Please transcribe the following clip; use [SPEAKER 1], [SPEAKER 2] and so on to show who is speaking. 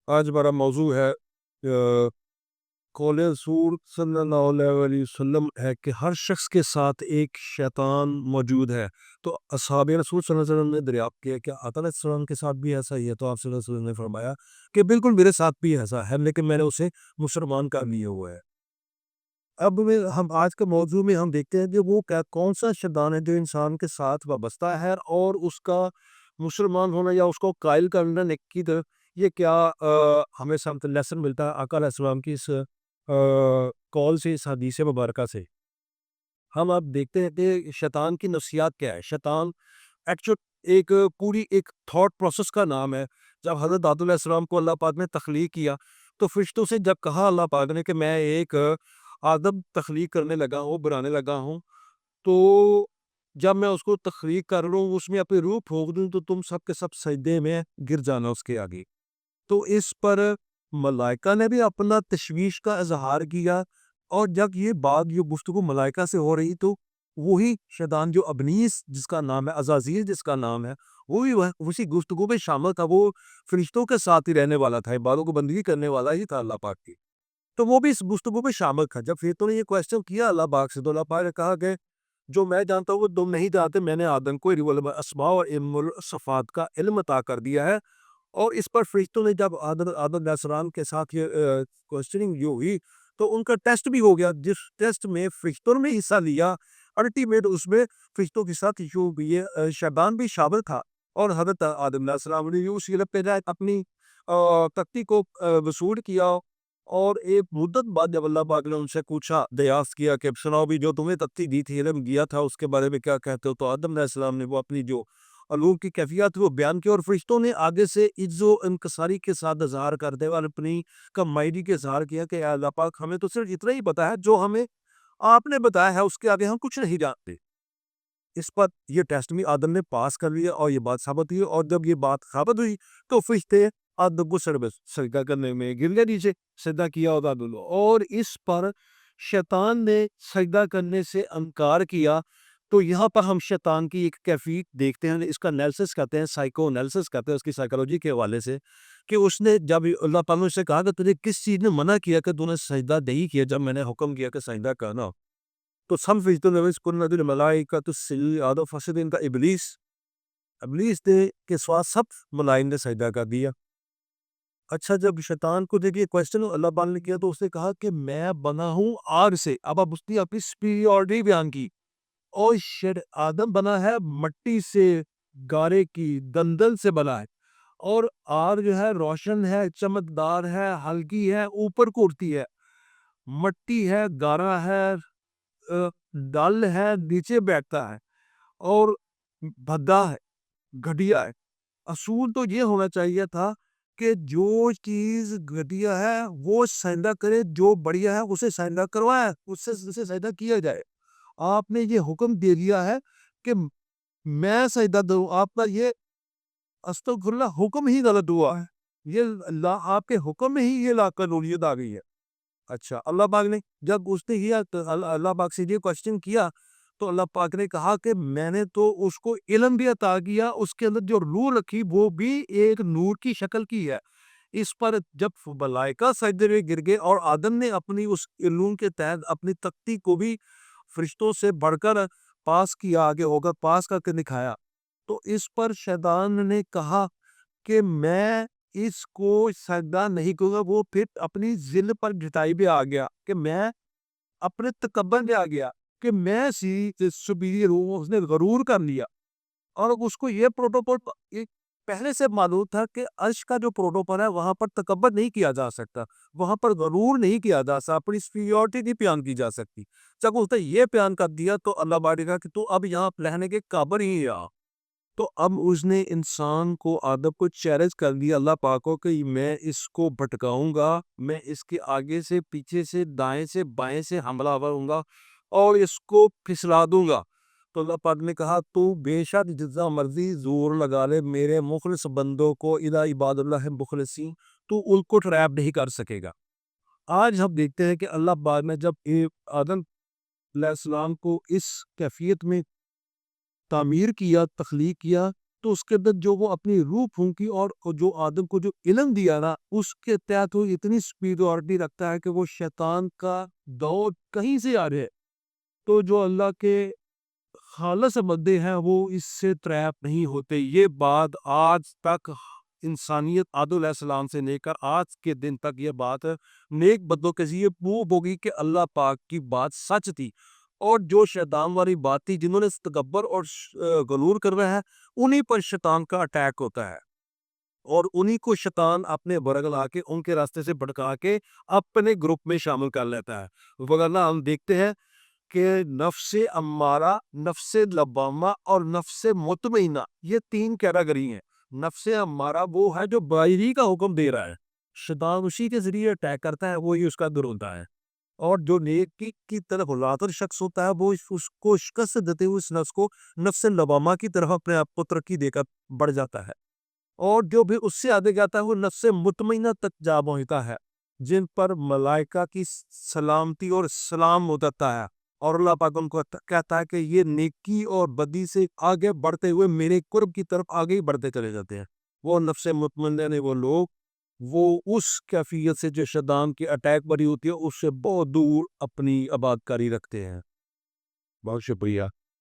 [SPEAKER 1] آج ہمارا موضوع ہے قول رسول صلی اللہ علیہ وسلم ہے کہ ہر شخص کے ساتھ ایک شیطان موجود ہے۔ تو اصحاب رسول صلی اللہ علیہ وسلم نے دریافت کیا کہ آقا علیہ السلام کے ساتھ بھی ایسا ہی ہے؟ تو آپ صلی اللہ علیہ وسلم نے فرمایا کہ بالکل میرے ساتھ بھی ایسا ہے، لیکن میں نے اسے مسلمان کر لیا ہوا ہے۔ اب ہم آج کے موضوع میں ہم دیکھتے ہیں کہ وہ کون سا شیطان ہے جو انسان کے ساتھ وابستہ ہے، اور اس کا مسلمان ہونا یا اس کو قائل کرنا نیکی کی طرف، یہ کیا ہمیں سمت لیسن ملتا ہے آقا علیہ السلام کی اس کال سے، اس حدیث مبارکہ سے۔ ہم اب دیکھتے ہیں کہ شیطان کی نفسیات کیا ہے۔ شیطان ایکچوئل ایک پوری ایک تھاٹ پروسیس کا نام ہے۔ جب حضرت آدم علیہ السلام کو اللہ پاک نے تخلیق کیا تو فرشتوں سے جب کہا اللہ پاک نے کہ میں ایک آدم تخلیق کرنے لگا ہوں، بنانے لگا ہوں، تو جب میں اس کو تخلیق کر رہا ہوں، اس میں اپنی روح پھونک دوں تو تم سب کے سب سجدے میں گر جانا اس کے آگے۔ تو اس پر ملائکہ نے بھی اپنا تشویش کا اظہار کیا، اور جب یہ بات یہ گفتگو ملائکہ سے ہو رہی تو وہی شیطان جو ابلیس جس کا نام ہے، عزازیل جس کا نام ہے، وہ بھی اسی گفتگو میں شامل تھا۔ وہ فرشتوں کے ساتھ ہی رہنے والا تھا، عبادوں کو بندگی کرنے والا ہی تھا اللہ پاک کی، تو وہ بھی اس گفتگو میں شامل تھا۔ جب فرشتوں نے یہ کویسچن کیا اللہ پاک سے، تو اللہ پاک نے کہا کہ جو میں جانتا ہوں وہ تم نہیں جانتے، میں نے آدم کو علم اسماء اور علم الصفات کا علم عطا کر دیا ہے۔ اور اس پر فرشتوں نے جب آدم علیہ السلام کے ساتھ یہ کوسچننگ جو ہوئی تو ان کا ٹیسٹ بھی ہو گیا، جس ٹیسٹ میں فرشتوں نے حصہ لیا، الٹیمیٹ اس میں فرشتوں کے ساتھ جو یہ شیطان بھی شامل تھا، اور حضرت آدم علیہ السلام نے اس پہ اپنی تختی کو وصول کیا۔ اور ایک مدت بعد جب اللہ پاک نے ان سے پوچھا، دریافت کیا کہ سناؤ بھی جو تمہیں تختی دی تھی، علم دیا تھا، اس کے بارے میں کیا کہتے ہو؟ تو آدم علیہ السلام نے وہ اپنی جو علوم کی کیفیت وہ بیان کی، اور فرشتوں نے آگے سے عجز و انکساری کے ساتھ اظہار کرتے ہوئے اپنی کمائنی کے اظہار کیا کہ اے اللہ پاک ہمیں تو صرف اتنا ہی پتا ہے جو ہمیں آپ نے بتایا ہے، اس کے آگے ہم کچھ نہیں جانتے۔ اس پر یہ ٹیسٹ میں آدم نے پاس کر لیا اور یہ بات ثابت ہوئی، اور جب یہ بات ثابت ہوئی تو فرشتے آدم کو سجدہ کرنے میں گر گئے، نیچے سجدہ کیا اور اس پر شیطان نے سجدہ کرنے سے انکار کیا۔ تو یہاں پر ہم شیطان کی ایک کیفیت دیکھتے ہیں، اس کا انالیسس کہتے ہیں، سائیکو انالیسس کہتے ہیں اس کی سائیکالوجی کے حوالے سے، کہ اس نے جب اللہ تعالیٰ نے سے کہا کہ تجھے کس چیز نے منع کیا کہ تو نے سجدہ نہیں کیا جب میں نے حکم کیا کہ سجدہ کرنا؟ تو سم فرشتوں نے کن الملائکۃ اسجدوا لآدم فسجد الا ابلیس نے کے سوا سب ملائکہ نے سجدہ کر دیا۔ اچھا، جب شیطان کو دیکھیے کویسچن اللہ پاک نے کیا تو اس نے کہا کہ میں بنا ہوں آگ سے۔ اب اس نے اپنی سپیریورٹی بیان کی، اور آدم بنا ہے مٹی سے، گارے کی دندل سے بنا ہے، اور آگ جو ہے روشن ہے، چمکدار ہے، ہلکی ہے، اوپر کو اڑتی ہے، مٹی ہے، گارا ہے، ڈل ہے، نیچے بیٹھتا ہے، اور بھدا ہے، گھٹیا ہے۔ اصول تو یہ ہونا چاہیے تھا کہ جو چیز گھٹیا ہے وہ سجدہ کرے، جو بڑھیا ہے اسے سجدہ کروائے، اسے سجدہ کیا جائے۔ آپ نے یہ حکم دے دیا ہے کہ میں سجدہ دوں، آپ کا یہ استغفر اللہ حکم ہی غلط ہوا ہے، یہ اللہ آپ کے حکم میں ہی یہ لاقانونیت آ گئی ہے۔ اچھا، اللہ پاک نے جب اس نے کیا اللہ پاک سے یہ کوشچن کیا تو اللہ پاک نے کہا کہ میں نے تو اس کو علم بھی عطا کیا، اس کے اندر جو روح رکھی وہ بھی ایک نور کی شکل کی ہے۔ اس پر جب ملائکہ سجدے میں گر گئے اور آدم نے اپنی اس علوم کے تحت اپنی تختی کو بھی فرشتوں سے بڑھ کر پاس کیا، آگے ہوگا پاس کر کے دکھایا، تو اس پر شیطان نے کہا کہ میں اس کو سجدہ نہیں کروں گا۔ وہ پھر اپنی ذل پر جتائی بھی آ گیا کہ میں اپنے تکبر میں آ گیا کہ میں سپیریئر ہوں، اس نے غرور کر لیا۔ اور اس کو یہ پروٹوکول پہلے سے معلوم تھا کہ عرش کا جو پروٹوکول ہے وہاں پر تکبر نہیں کیا جا سکتا، وہاں پر غرور نہیں کیا جا سکتا، اپنی سپیریورٹی نہیں بیان کی جا سکتی۔ جب اس نے یہ بیان کر دیا تو اللہ بارے کہا کہ تو اب یہاں رہنے کے قابل ہی آ۔ تو اب اس نے انسان کو، آدم کو چیلنج کر دیا اللہ پاک کو کہ میں اس کو بھٹکاؤں گا، میں اس کے آگے سے، پیچھے سے، دائیں سے، بائیں سے حملہ آور ہوں گا اور اس کو پھسلا دوں گا۔ تو اللہ پاک نے کہا تو بے شک جتنا مرضی زور لگا لے میرے مخلص بندوں کو، الا عباد اللہ مخلصین، تو ان کو ٹریپ نہیں کر سکے گا۔ آج ہم دیکھتے ہیں کہ اللہ پاک نے جب آدم علیہ السلام کو اس کیفیت میں تعمیر کیا، تخلیق کیا، تو اس کے اندر جو وہ اپنی روح پھونکی اور جو آدم کو جو علم دیا نا اس کے تحت وہ اتنی سپیریورٹی رکھتا ہے کہ وہ شیطان کا دور کہیں سے آ رہے، تو جو اللہ کے خالص بندے ہیں وہ اس سے ٹریپ نہیں ہوتے۔ یہ بات آج تک انسانیت آدم علیہ السلام سے لے کر آج کے دن تک یہ بات نیک بندوں کے لیے پروف ہوگی کہ اللہ پاک کی بات سچ تھی، اور جو شیطان والی بات تھی جنہوں نے تکبر اور غرور کر رہا ہے انہی پر شیطان کا اٹیک ہوتا ہے، اور انہی کو شیطان اپنے برگل آ کے ان کے راستے سے بھٹکا کے اپنے گروپ میں شامل کر لیتا ہے۔ وگرنہ ہم دیکھتے ہیں کہ نفس امارہ، نفس لبامہ اور نفس مطمئنہ یہ تین کیٹیگری ہیں۔ نفس امارہ وہ ہے جو برائی کا حکم دے رہا ہے، شیطان اسی کے ذریعے اٹیک کرتا ہے، وہی اس کا در ہوتا ہے، اور جو نیکی کی طرف راغب شخص ہوتا ہے وہ اس کو شکست دیتے ہوئے اس نفس کو نفس لوامہ کی طرف اپنے آپ کو ترقی دے کر بڑھ جاتا ہے، اور جو بھی اس سے آگے جاتا ہے وہ نفس مطمئنہ تک جا پہنچتا ہے جن پر ملائکہ کی سلامتی اور سلام ہو جاتا ہے، اور اللہ پاک ان کو کہتا ہے کہ یہ نیکی اور بدی سے آگے بڑھتے ہوئے میرے قرب کی طرف آگے ہی بڑھتے چلے جاتے ہیں۔ وہ نفس مطمئنہ نے وہ لوگ وہ اس کیفیت سے جو شیطان کی اٹیک بری ہوتی ہے اس سے بہت دور اپنی آباد کاری رکھتے ہیں۔ بہت شکریہ۔